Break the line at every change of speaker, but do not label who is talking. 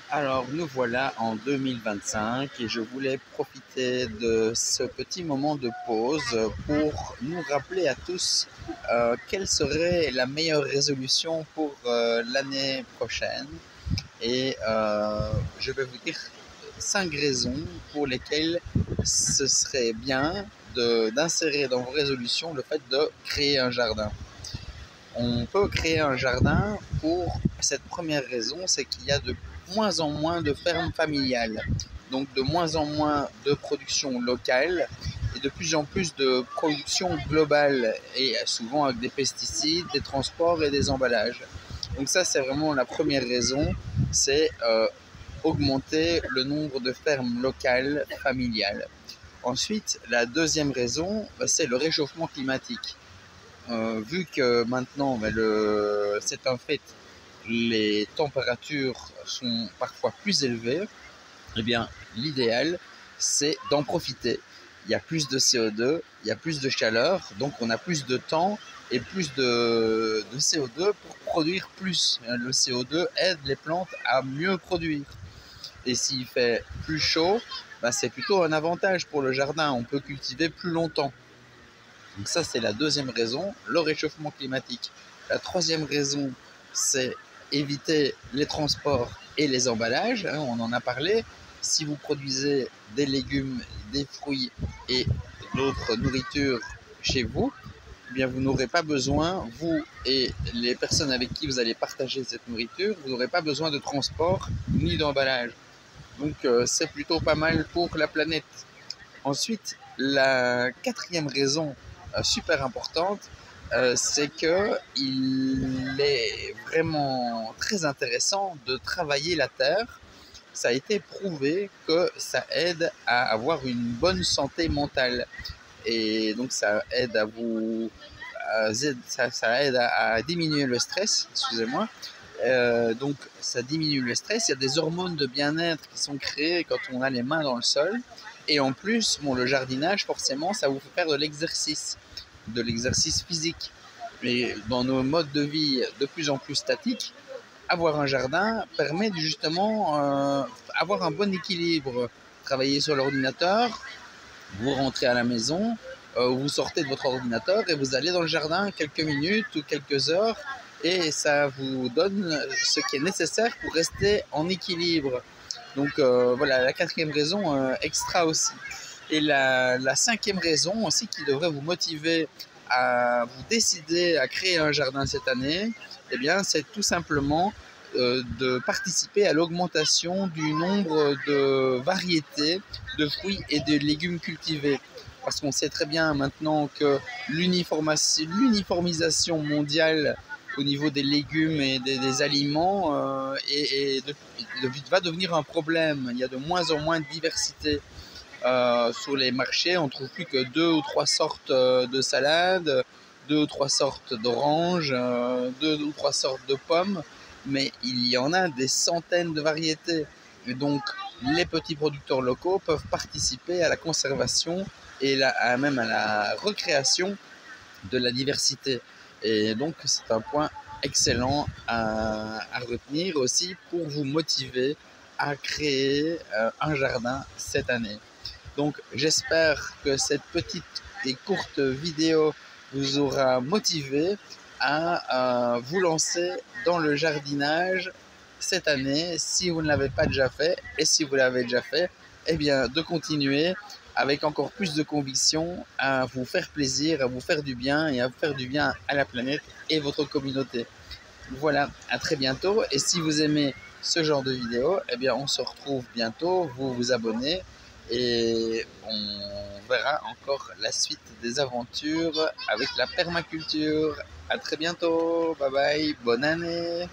Alors, nous voilà en 2025 et je voulais profiter de ce petit moment de pause pour nous rappeler à tous quelle serait la meilleure résolution pour l'année prochaine. Et je vais vous dire 5 raisons pour lesquelles ce serait bien d'insérer dans vos résolutions le fait de créer un jardin. On peut créer un jardin pour cette première raison, c'est qu'il y a de moins en moins de fermes familiales, donc de moins en moins de production locale et de plus en plus de production globale et souvent avec des pesticides, des transports et des emballages. Donc ça, c'est vraiment la première raison, c'est augmenter le nombre de fermes locales familiales. Ensuite, la deuxième raison, c'est le réchauffement climatique. Vu que maintenant, c'est un fait, les températures sont parfois plus élevées, eh bien, l'idéal, c'est d'en profiter. Il y a plus de CO2, il y a plus de chaleur, donc on a plus de temps et plus de CO2 pour produire plus. Le CO2 aide les plantes à mieux produire. Et s'il fait plus chaud, c'est plutôt un avantage pour le jardin. On peut cultiver plus longtemps. Donc ça, c'est la deuxième raison, le réchauffement climatique. La troisième raison, c'est éviter les transports et les emballages. On en a parlé. Si vous produisez des légumes, des fruits et d'autres nourritures chez vous, eh bien vous n'aurez pas besoin, vous et les personnes avec qui vous allez partager cette nourriture, vous n'aurez pas besoin de transport ni d'emballage. Donc c'est plutôt pas mal pour la planète. Ensuite, la quatrième raison super importante, c'est qu'il est vraiment très intéressant de travailler la terre. Ça a été prouvé que ça aide à avoir une bonne santé mentale. Et donc ça aide à vous, ça aide à diminuer le stress, excusez-moi. Donc ça diminue le stress, il y a des hormones de bien-être qui sont créées quand on a les mains dans le sol. Et en plus, le jardinage, forcément, ça vous fait faire de l'exercice physique. Et dans nos modes de vie de plus en plus statiques, avoir un jardin permet de justement avoir un bon équilibre. Travailler sur l'ordinateur, vous rentrez à la maison, vous sortez de votre ordinateur et vous allez dans le jardin quelques minutes ou quelques heures et ça vous donne ce qui est nécessaire pour rester en équilibre. Donc voilà, la quatrième raison extra aussi. Et la cinquième raison aussi qui devrait vous motiver à vous décider à créer un jardin cette année, eh bien, c'est tout simplement de participer à l'augmentation du nombre de variétés de fruits et de légumes cultivés. Parce qu'on sait très bien maintenant que l'uniformisation mondiale au niveau des légumes et des aliments va devenir un problème. Il y a de moins en moins de diversité sur les marchés. On ne trouve plus que 2 ou 3 sortes de salades, 2 ou 3 sortes d'oranges, 2 ou 3 sortes de pommes, mais il y en a des centaines de variétés. Et donc, les petits producteurs locaux peuvent participer à la conservation et même à la recréation de la diversité. Et donc, c'est un point excellent à retenir aussi pour vous motiver à créer un jardin cette année. Donc, j'espère que cette petite et courte vidéo vous aura motivé à vous lancer dans le jardinage cette année si vous ne l'avez pas déjà fait, et si vous l'avez déjà fait, eh bien de continuer avec encore plus de conviction à vous faire plaisir, à vous faire du bien et à faire du bien à la planète et votre communauté. Voilà, à très bientôt, et si vous aimez ce genre de vidéo, eh bien on se retrouve bientôt, vous vous abonnez et on verra encore la suite des aventures avec la permaculture. À très bientôt, bye bye, bonne année.